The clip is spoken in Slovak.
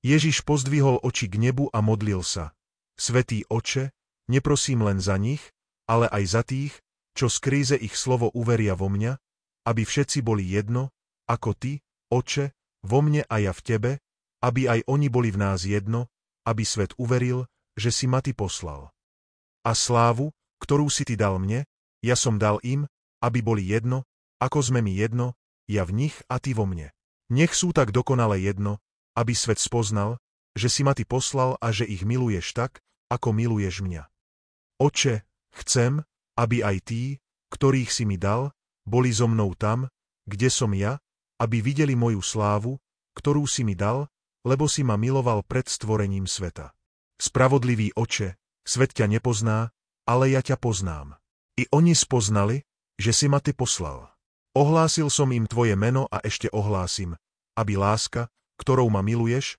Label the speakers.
Speaker 1: Ježiš pozdvihol oči k nebu a modlil sa. Svätý Otče, neprosím len za nich, ale aj za tých, čo skrze ich slovo uveria vo mňa, aby všetci boli jedno, ako Ty, Otče, vo mne a ja v Tebe, aby aj oni boli v nás jedno, aby svet uveril, že si ma Ty poslal. A slávu, ktorú si Ty dal mne, ja som dal im, aby boli jedno, ako sme my jedno, ja v nich a Ty vo mne. Nech sú tak dokonale jedno, aby svet spoznal, že si ma Ty poslal a že ich miluješ tak, ako miluješ mňa. Otče, chcem, aby aj tí, ktorých si mi dal, boli so mnou tam, kde som ja, aby videli moju slávu, ktorú si mi dal, lebo si ma miloval pred stvorením sveta. Spravodlivý Otče, svet ťa nepozná, ale ja ťa poznám. I oni spoznali, že si ma Ty poslal. Ohlásil som im Tvoje meno a ešte ohlásim, aby láska, ktorou ma miluješ,